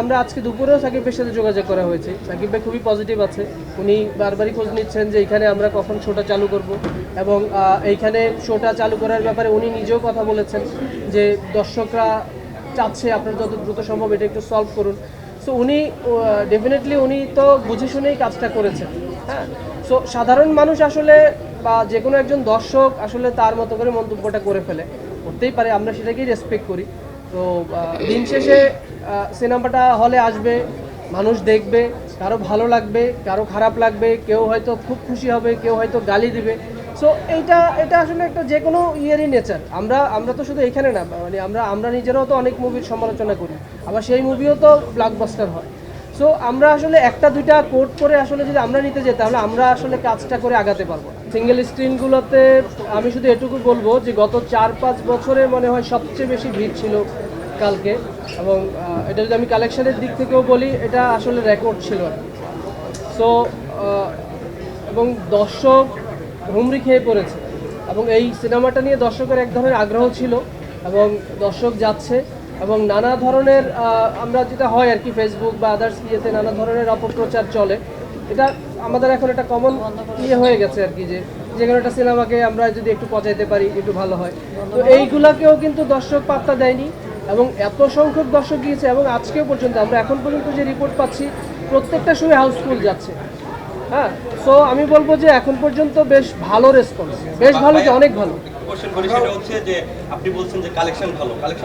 আমরা আজকে দুপুরেও সাকিবের সাথে যোগাযোগ করা হয়েছে। সাকিব ভাই খুবই পজিটিভ আছে, উনি বারবারই খোঁজ নিচ্ছেন যে এইখানে আমরা কখন শোটা চালু করব এবং এইখানে শোটা চালু করার ব্যাপারে উনি নিজেও কথা বলেছেন যে দর্শকরা চাচ্ছে আপনারা যত দ্রুত সম্ভব এটা একটু সলভ করুন। সো উনি ডেফিনেটলি উনি তো বুঝে শুনেই কাজটা করেছেন। হ্যাঁ, সো সাধারণ মানুষ আসলে বা যে কোনো একজন দর্শক আসলে তার মতো করে মন্তব্যটা করে ফেলে, করতেই পারে, আমরা সেটাকেই রেসপেক্ট করি। তো দিন শেষে সিনেমাটা হলে আসবে, মানুষ দেখবে, কারো ভালো লাগবে, কারো খারাপ লাগবে, কেউ হয়তো খুব খুশি হবে, কেউ হয়তো গালি দিবে। সো এটা আসলে একটা যে কোনো ইয়েরই নেচার। আমরা তো শুধু এখানে না, মানে আমরা নিজেরাও তো অনেক মুভির সমালোচনা করি, আবার সেই মুভিও তো ব্লকবাস্টার হয়। সো আমরা আসলে একটা দুইটা কোট করে আসলে যদি আমরা নিতে যেতে তাহলে আমরা আসলে কাজটা করে আগাতে পারবো না। সিঙ্গেল স্ক্রিনগুলোতে আমি শুধু এটুকু বলবো যে গত 4-5 বছরে মনে হয় সবচেয়ে বেশি ভিড় ছিল কালকে, এবং এটা যদি আমি কালেকশনের দিক থেকেও বলি এটা আসলে রেকর্ড ছিল। সো এবং দর্শক হুমড়ি খেয়ে পড়েছে, এবং এই সিনেমাটা নিয়ে দর্শকের এক ধরনের আগ্রহ ছিল এবং দর্শক যাচ্ছে, এবং নানা ধরনের আমরা যেটা হয় আর কি ফেসবুক বা আদার্স ইয়েতে নানা ধরনের অপপ্রচার চলে। এটা আমাদের এখন একটা কমন ইয়ে হয়ে গেছে আর কি, যে কোনো একটা সিনেমাকে আমরা যদি একটু পচাইতে পারি একটু ভালো হয়। তো এইগুলাকেও কিন্তু দর্শক পাত্তা দেয়নি, এবং এত সংখ্যক দর্শক গিয়েছে, এবং আজকেও পর্যন্ত আমরা এখন পর্যন্ত যে রিপোর্ট পাচ্ছি প্রত্যেকটা সময় হাউসফুল যাচ্ছে। হ্যাঁ, সো আমি বলবো যে এখন পর্যন্ত বেশ ভালো রেসপন্স, বেশ ভালো, যে অনেক ভালো। কোশ্চেন করি সেটা হচ্ছে যে আপনি বলছেন যে কালেকশন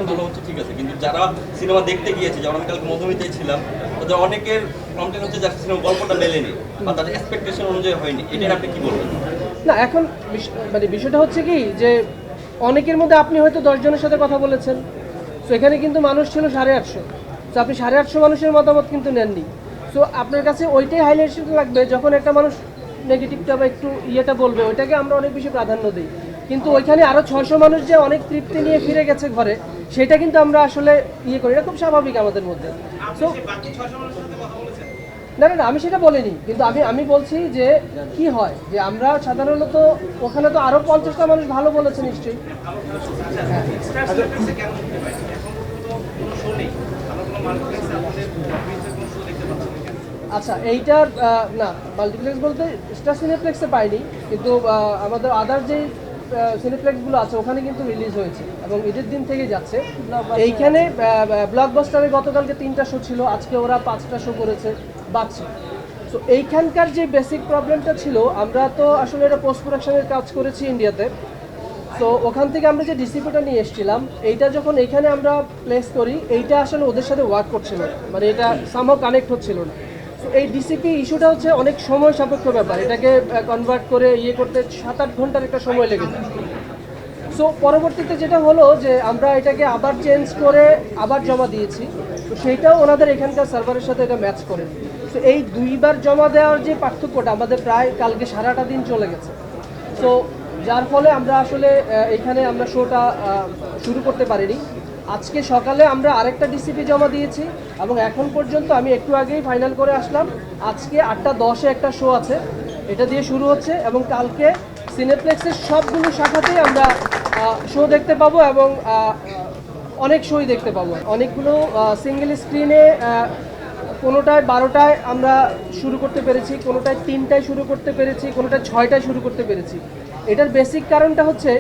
ভালো হচ্ছে, ঠিক আছে, কিন্তু যারা সিনেমা দেখতে গিয়েছে, যেমন আমি কালকে মধুমিতায় ছিলাম, তাদের অনেকের কমপ্লেন হচ্ছে যে সিনেমা গল্পটা মেলেনি বা তাদের এক্সপেকটেশন অনুযায়ী হয়নি। এটা আপনি কি বলবেন? না, এখন মানে বিষয়টা হচ্ছে কি যে অনেকের মধ্যে আপনি হয়তো 10 জনের সাথে কথা বলেছেন, তো এখানে কিন্তু মানুষ ছিল 850, তো আপনি 850 মানুষের মতামত কিন্তু নেননি। সো আপনার কাছে ওইটাই হাইলাইট লাগবে যখন একটা মানুষ নেগেটিভটা বা একটু ইয়েটা বলবে, ওইটাকে আমরা অনেক বেশি প্রাধান্য দিই। কিন্তু ওইখানে আরও 600 মানুষ যে অনেক তৃপ্তি নিয়ে ফিরে গেছে ঘরে, সেটা কিন্তু আমরা আসলে ইয়ে করি, এটা খুব স্বাভাবিক আমাদের মধ্যে। সো না না না, আমি সেটা বলিনি, কিন্তু আমি বলছি যে কি হয় যে আমরা সাধারণত ওখানে তো আরও 50টা মানুষ ভালো বলেছে নিশ্চয়ই। আচ্ছা, এইটার না, মাল্টিপ্লেক্স বলতে স্টার সিনেপ্লেক্সে পাইনি, কিন্তু আমাদের আদার যেই সিনেপ্লেক্সগুলো আছে ওখানে কিন্তু রিলিজ হয়েছে এবং ঈদের দিন থেকে যাচ্ছে। এইখানে ব্লকবাস্টারে গতকালকে 3টা শো ছিল, আজকে ওরা 5টা শো করেছে, বাড়ছে। সো এইখানকার যে বেসিক প্রবলেমটা ছিল, আমরা তো আসলে এটা পোস্ট প্রোডাকশনের কাজ করেছি ইন্ডিয়াতে। তো ওখান থেকে আমরা যে ডিসিপিটা নিয়ে এসেছিলাম, এইটা যখন এইখানে আমরা প্লেস করি, এইটা আসলে ওদের সাথে ওয়ার্ক করছিল না, মানে এটা সামহাও কানেক্ট হচ্ছিল না। তো এই ডিসিপি ইস্যুটা হচ্ছে অনেক সময় সাপেক্ষ ব্যাপার, এটাকে কনভার্ট করে ইয়ে করতে 7-8 ঘন্টার একটা সময় লেগে যায়। সো পরবর্তীতে যেটা হলো যে আমরা এটাকে আবার চেঞ্জ করে আবার জমা দিয়েছি, তো সেইটাও ওনাদের এখানকার সার্ভারের সাথে এটা ম্যাচ করে। তো এই 2বার জমা দেওয়ার যে পার্থক্যটা আমাদের প্রায় কালকে সারাটা দিন চলে গেছে। সো যার ফলে আমরা আসলে এখানে আমরা শোটা শুরু করতে পারিনি। আজকে সকালে আমরা আরেকটা ডিসিপি জমা দিয়েছি, এবং এখন পর্যন্ত আমি একটু আগেই ফাইনাল করে আসলাম, আজকে 8:10-এ একটা শো আছে, এটা দিয়ে শুরু হচ্ছে, এবং কালকে সিনেপ্লেক্সের সবগুলো শাখাতেই আমরা শো দেখতে পাবো, এবং অনেক শোই দেখতে পাবো। অনেকগুলো সিঙ্গেল স্ক্রিনে কোনোটায় 12টায় আমরা শুরু করতে পেরেছি, কোনোটায় 3টায় শুরু করতে পেরেছি, কোনোটায় 6টায় শুরু করতে পেরেছি। এটার বেসিক কারণটা হচ্ছে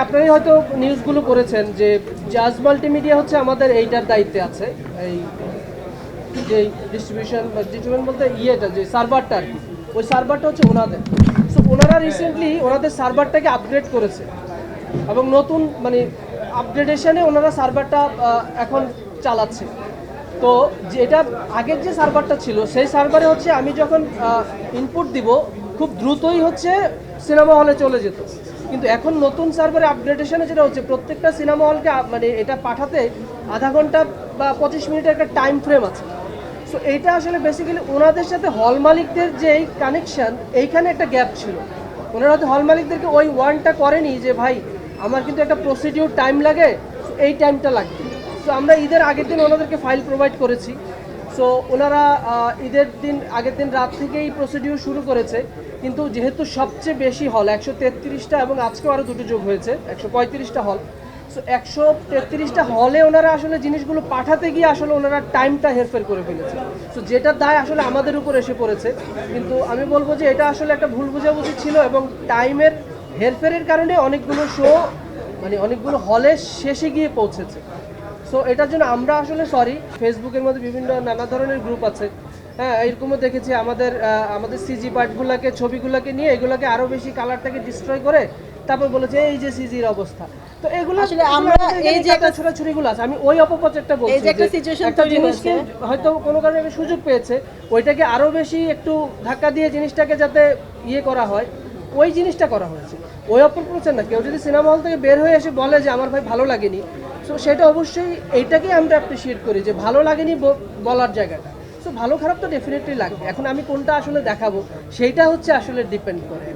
আপনারাই হয়তো নিউজগুলো করেছেন যে জাজ মাল্টিমিডিয়া হচ্ছে আমাদের এইটার দায়িত্বে আছে, এই যে ডিস্ট্রিবিউশন বলতে ইয়েটা যে সার্ভারটা আর কি, ওই সার্ভারটা হচ্ছে ওনাদের। সো ওনারা রিসেন্টলি ওনাদের সার্ভারটাকে আপগ্রেড করেছে, এবং নতুন মানে আপগ্রেডেশনে ওনারা সার্ভারটা এখন চালাচ্ছে। তো যেটা আগের যে সার্ভারটা ছিল সেই সার্ভারে হচ্ছে আমি যখন ইনপুট দিব খুব দ্রুতই হচ্ছে সিনেমা হলে চলে যেত, কিন্তু এখন নতুন সার্ভারে আপগ্রেডেশনে যেটা হচ্ছে প্রত্যেকটা সিনেমা হলকে মানে এটা পাঠাতে আধা ঘন্টা বা 25 মিনিটের একটা টাইম ফ্রেম আছে। সো এইটা আসলে বেসিক্যালি ওনাদের সাথে হল মালিকদের যে এই কানেকশান, এইখানে একটা গ্যাপ ছিল। ওনারা হয়তো হল মালিকদেরকে ওই ওয়ার্নটা করেনি যে ভাই আমার কিন্তু একটা প্রসিডিউর টাইম লাগে, এই টাইমটা লাগবে। সো আমরা ঈদের আগের দিন ওনাদেরকে ফাইল প্রোভাইড করেছি। সো ওনারা ঈদের দিন আগের দিন রাত থেকেই প্রসিডিউর শুরু করেছে, কিন্তু যেহেতু সবচেয়ে বেশি হল 133টা, এবং আজকেও আরও 2টো যোগ হয়েছে 135টা হল, সো 133টা হলে ওনারা আসলে জিনিসগুলো পাঠাতে গিয়ে আসলে ওনারা টাইমটা হেরফের করে ফেলেছে। সো যেটা দায় আসলে আমাদের উপর এসে পড়েছে, কিন্তু আমি বলবো যে এটা আসলে একটা ভুল বোঝাবুঝি ছিল এবং টাইমের হেরফেরের কারণে অনেকগুলো শো মানে অনেকগুলো হলে শেষে গিয়ে পৌঁছেছে। সো এটার জন্য আমরা আসলে সরি। ফেসবুকের মধ্যে বিভিন্ন নানা ধরনের গ্রুপ আছে, হ্যাঁ, এরকমও দেখেছি আমাদের সিজি পার্টগুলোকে ছবিগুলোকে নিয়ে এগুলোকে আরও বেশি কালারটাকে ডিস্ট্রয় করে তারপর বলেছে এই যে সিজির অবস্থা। তো এগুলো আসলে আমরা এই যে একটা ছোটাছুটিগুলো আছে, আমি ওই অপপ্রচারটা বলছি এই যে একটা যে situation একটা তৈরি জিনিসকে হয়েছে। হয়তো কোনো কারণে একটা সুযোগ পেয়েছে, ওইটাকে আরও বেশি একটু ধাক্কা দিয়ে জিনিসটাকে যাতে ইয়ে করা হয়, ওই জিনিসটা করা হয়েছে। ওই অপপ্রচার না, কেউ যদি সিনেমা হল থেকে বের হয়ে এসে বলে যে আমার ভাই ভালো লাগেনি, সো সেটা অবশ্যই এইটাকেই আমরা অ্যাপ্রিসিয়েট করি যে ভালো লাগেনি বলার জায়গাটা। সো ভালো খারাপ তো ডেফিনেটলি লাগবে, এখন আমি কোনটা আসলে দেখাবো সেইটা হচ্ছে আসলে ডিপেন্ড করে।